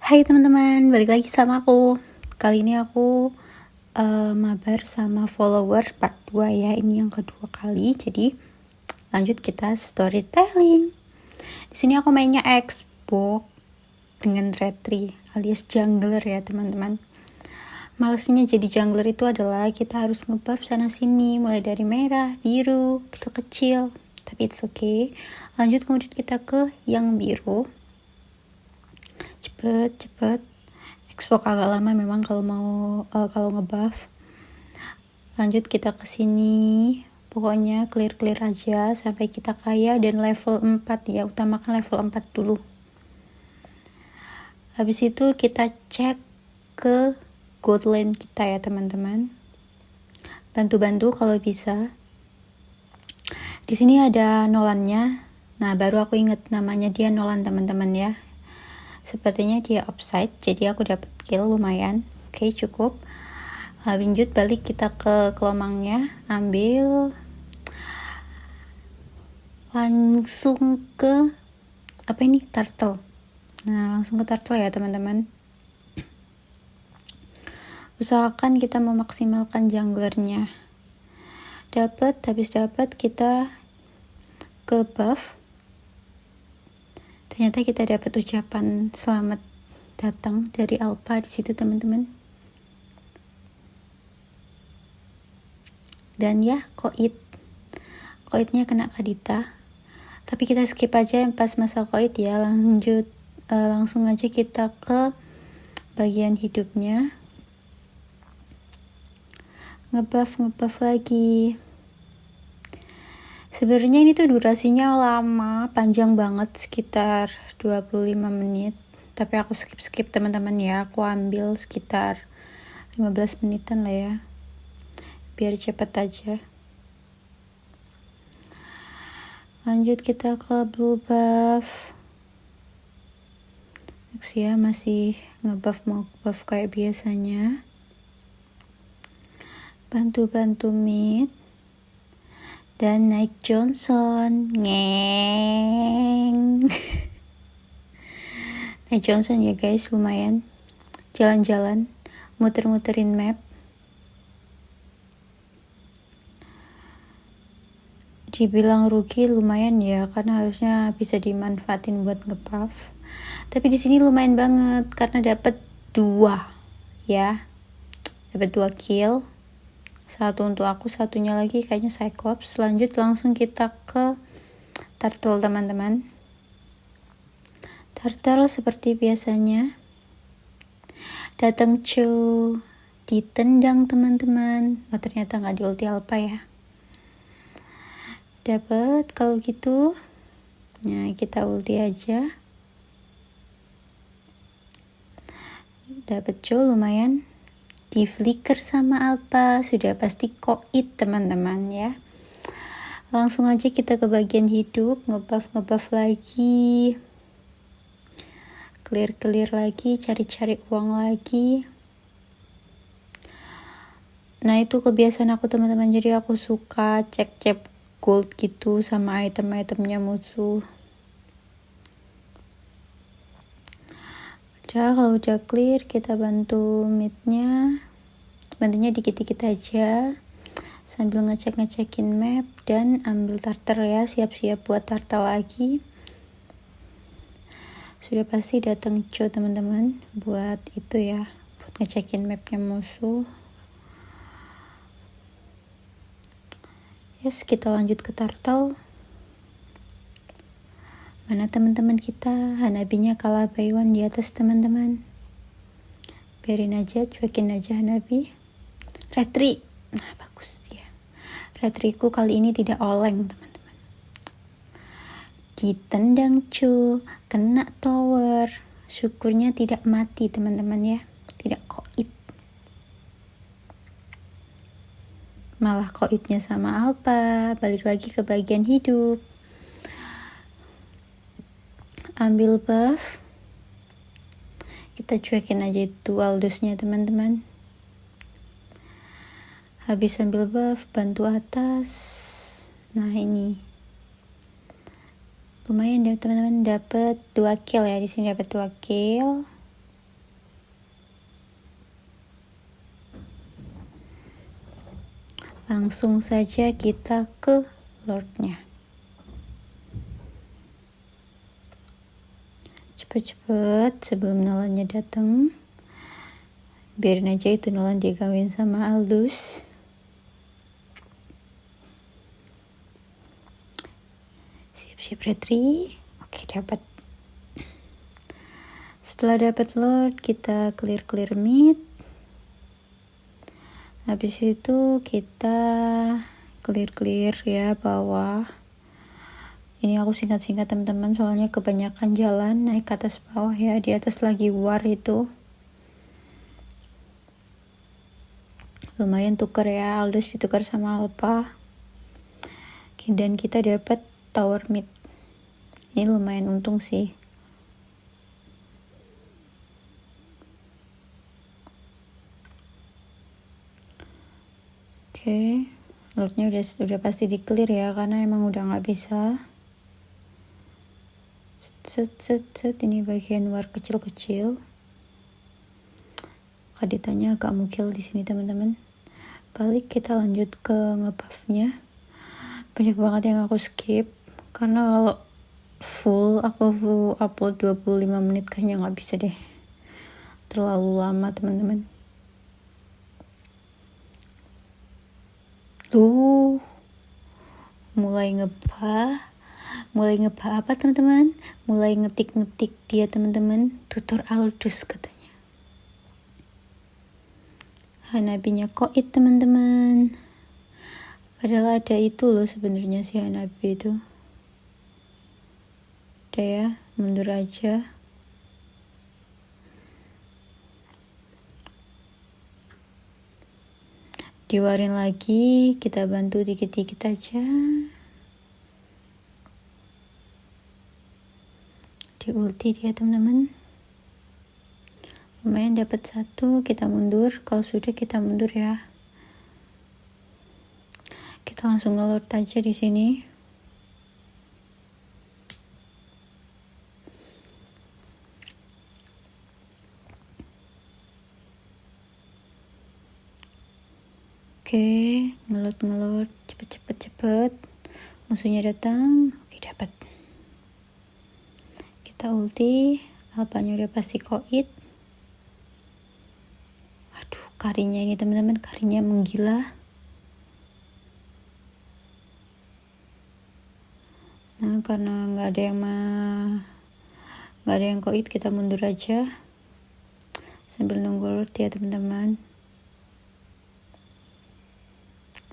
Hai teman-teman, balik lagi sama aku. Kali ini aku mabar sama follower part 2 ya. Ini yang kedua kali. Jadi lanjut kita storytelling. Di sini aku mainnya Xbox dengan Retri alias jungler ya teman-teman. Malesnya jadi jungler itu adalah kita harus ngebuff sana sini, mulai dari merah, biru, kecil-kecil. Tapi it's okay. Lanjut kemudian kita ke yang biru. Cepet Xbox agak lama memang kalau ngebuff. Lanjut kita ke sini, pokoknya clear aja sampai kita kaya dan level 4 ya, utamakan level 4 dulu. Habis itu kita cek ke gold lane kita ya teman-teman, bantu kalau bisa. Di sini ada Nolannya. Nah, baru aku inget namanya dia Nolan teman-teman ya. Sepertinya dia offside, jadi aku dapat kill lumayan. Oke, cukup. Lanjut balik kita ke kelomangnya, ambil, langsung ke turtle. Nah, langsung ke turtle ya teman-teman. Usahakan kita memaksimalkan junglernya. Habis dapat kita ke buff. Ternyata kita dapat ucapan selamat datang dari Alpha di situ teman-teman. Dan ya, koitnya kena Kadita. Tapi kita skip aja yang pas masa koit ya. Langsung aja kita ke bagian hidupnya. Ngebuff lagi. Sebenarnya ini tuh durasinya lama, panjang banget, sekitar 25 menit. Tapi aku skip teman-teman ya. Aku ambil sekitar 15 menitan lah ya, biar cepet aja. Lanjut kita ke blue buff. Next ya, masih mau buff kayak biasanya. Bantu mid dan naik Johnson. Naik Johnson ya guys, lumayan. Jalan-jalan, muter-muterin map. Dibilang rugi lumayan ya, karena harusnya bisa dimanfaatin buat nge-buff. Tapi di sini lumayan banget karena dapat 2 ya. Dapat 2 kill. Satu untuk aku, satunya lagi kayaknya Cyclops. Lanjut langsung kita ke turtle teman-teman. Turtle seperti biasanya datang ditendang teman-teman. Oh, ternyata nggak di ulti Alpha ya. Dapat kalau gitu. Nah, kita ulti aja. Dapat lumayan. Di flicker sama Alpha, sudah pasti koit teman-teman ya. Langsung aja kita ke bagian hidup, ngebuff lagi, clear lagi, cari uang lagi. Nah, itu kebiasaan aku teman-teman, jadi aku suka cek gold gitu sama item-itemnya musuh. Kalau udah clear, kita bantu midnya. Bantunya dikit-dikit aja sambil ngecekin map dan ambil turtle ya, siap-siap buat turtle lagi. Sudah pasti datang teman-teman buat itu ya, buat ngecekin mapnya musuh. Yes, kita lanjut ke turtle. Mana teman-teman kita? Hanabinya kalah by 1 di atas teman-teman. Biarin aja, cuekin aja Hanabi. Retri, nah bagus ya. Retriku kali ini tidak oleng teman-teman. Ditendang kena tower. Syukurnya tidak mati teman-teman ya, tidak koit. Malah koitnya sama Alpha. Balik lagi ke bagian hidup. Ambil buff. Kita cuekin aja itu Aldous-nya teman-teman. Habis ambil buff, bantu atas. Nah, ini lumayan deh teman-teman, dapat 2 kill ya. Di sini dapat 2 kill. Langsung saja kita ke Lordnya. Cepet-cepet sebelum Nolannya datang. Biarin aja itu Nolan digawin sama Aldous. Siap-siap retri. Oke, dapat. Setelah dapat Lord, kita clear mid. Habis itu kita clear ya bawah. Ini aku singkat-singkat teman-teman, soalnya kebanyakan jalan naik ke atas bawah ya. Di atas lagi war itu. Lumayan tuker ya, Aldous ditukar sama Alpha. Dan kita dapat tower mid. Ini lumayan untung sih. Oke, Lordnya udah pasti di clear ya, karena emang udah nggak bisa. Set, ini bagian war kecil-kecil. Kaditanya agak mukil di sini teman-teman. Balik, kita lanjut ke ngebuffnya. Banyak banget yang aku skip, karena kalau full upload 25 menit kayaknya nggak bisa deh, terlalu lama teman-teman. Mulai ngebah apa teman-teman? Mulai ngetik dia teman-teman, tutor Aldous katanya. Hanabinya koit teman-teman. Padahal ada itu loh sebenarnya si Hanabi itu. Udah ya, mundur aja. Diwarin lagi, kita bantu dikit-dikit aja. Di ulti dia teman-teman. Lumayan dapat 1, kita mundur. Kalau sudah kita mundur ya. Kita langsung ngelord aja di sini. Oke, ngelord cepet. Musuhnya datang. Oke, dapat. Kita ulti, Alpanya udah pasti koit. Aduh, karinya ini teman-teman, karinya menggila. Nah, karena nggak ada yang koit, kita mundur aja sambil nunggu Lord ya teman-teman.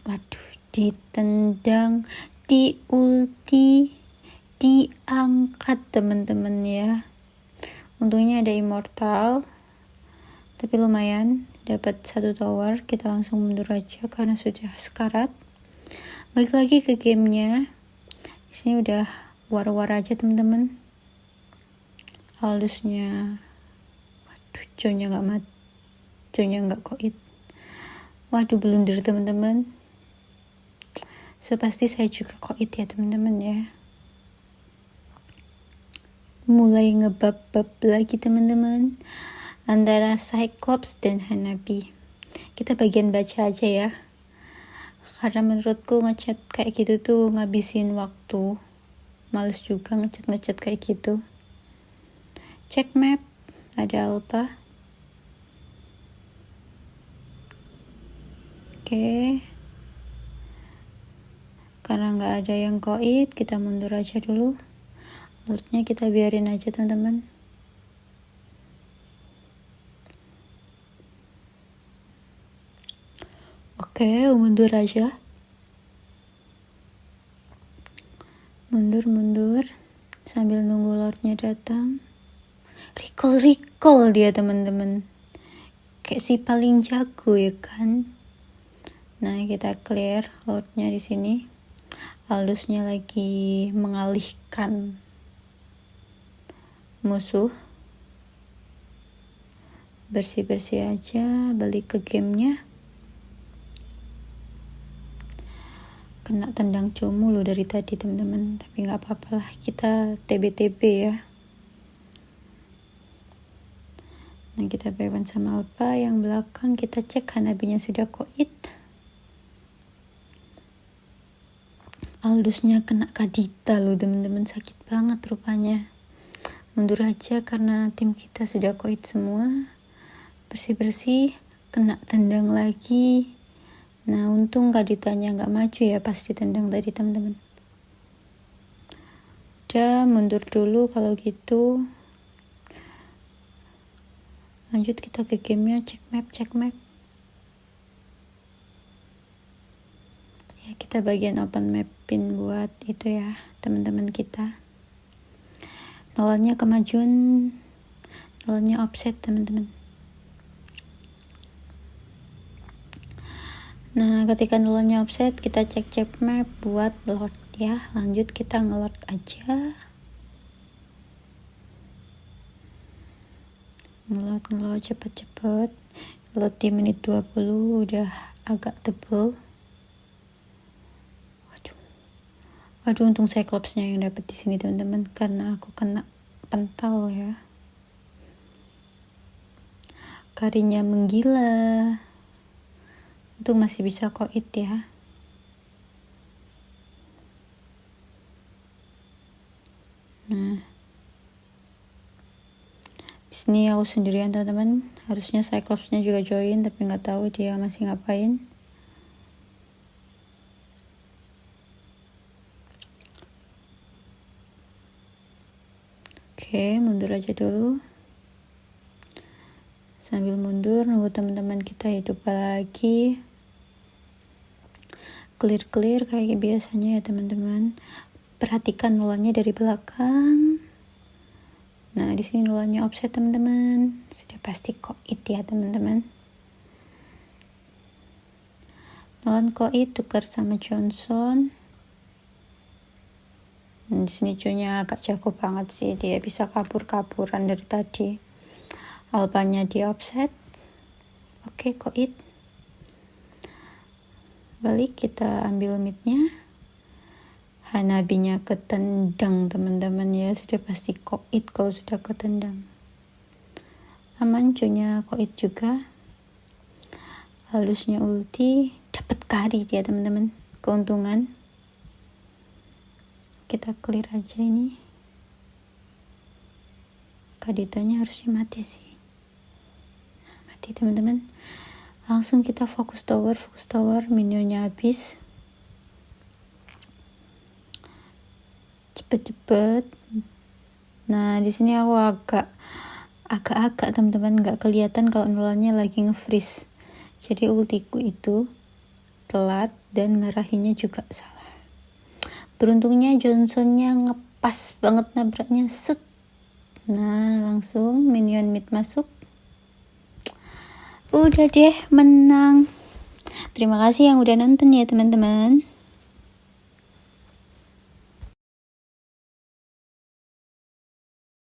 Waduh, ditendang, di ulti, diangkat teman-teman ya. Untungnya ada immortal, tapi lumayan dapat 1 tower. Kita langsung mundur aja karena sudah sekarat. Balik lagi ke gamenya. Di sini udah war aja teman-teman. Aldousnya, waduh, Jonya nggak koit. Waduh, blunder teman-teman. So pasti saya juga koit ya teman-teman ya. Mulai ngebab lagi teman-teman antara Cyclops dan Hanabi. Kita bagian baca aja ya, karena menurutku ngechat kayak gitu tuh ngabisin waktu. Males juga ngechat kayak gitu. Cek map, ada Alpha. Oke, karena nggak ada yang koit, kita mundur aja dulu. Lordnya kita biarin aja teman-teman. Oke, mundur aja. Mundur sambil nunggu Lordnya datang. Recall dia teman-teman. Kayak si paling jago ya kan. Nah, kita clear Lordnya di sini. Aldousnya lagi mengalihkan musuh. Bersih aja, balik ke gamenya. Kena tendang comu lo dari tadi teman-teman, tapi nggak apa-apa lah, kita TB ya. Nah, kita bewan sama Alpha. Yang belakang kita cek Hanabinya sudah koit. Aldusnya kena Kadita loh teman-teman, sakit banget rupanya. Mundur aja karena tim kita sudah koit semua. Bersih-bersih, kena tendang lagi. Nah untung Kaditanya nggak maju ya pas ditendang tadi teman-teman. Udah mundur dulu kalau gitu. Lanjut kita ke gamenya, cek map. Ya kita bagian open map pin buat itu ya teman-teman kita. Nolnya kemajuan, nolnya offset teman-teman. Nah ketika nolnya offset kita cek map buat load ya. Lanjut kita ngeload aja. Ngeload cepet. Load di menit 20 udah agak tebel. Waduh untung Cyclopsnya yang dapet di sini teman-teman, karena aku kena pental ya. Karinya menggila. Untung masih bisa koit ya. Nah, di sini aku sendirian teman-teman. Harusnya Cyclopsnya juga join, tapi nggak tahu dia masih ngapain. Oke, mundur aja dulu. Sambil mundur nunggu teman-teman kita hidup lagi. Clear kayak biasanya ya teman-teman. Perhatikan nolanya dari belakang. Nah di sini nolanya offset koit sudah pasti koit ya teman-teman. Nolan koit tukar sama Johnson. Di sini cunya agak jago banget sih, dia bisa kabur-kaburan dari tadi. Albanya di offset. Oke, koit. Balik kita ambil midnya. Hanabinya ketendang teman-teman ya, sudah pasti koit kalau sudah ketendang. Aman cunya koit juga. Halusnya ulti, dapat kari dia teman-teman. Keuntungan. Kita clear aja ini. Kaditanya harusnya mati sih. Mati teman-teman. Langsung kita fokus tower, minionnya habis. Cepet. Nah, di sini aku agak teman-teman nggak kelihatan kalau nolanya lagi nge-freeze. Jadi ultiku itu telat dan ngarahinnya juga salah. Beruntungnya Johnsonnya ngepas banget nabraknya, set. Nah langsung minion mid masuk. Udah deh menang. Terima kasih yang udah nonton ya teman-teman.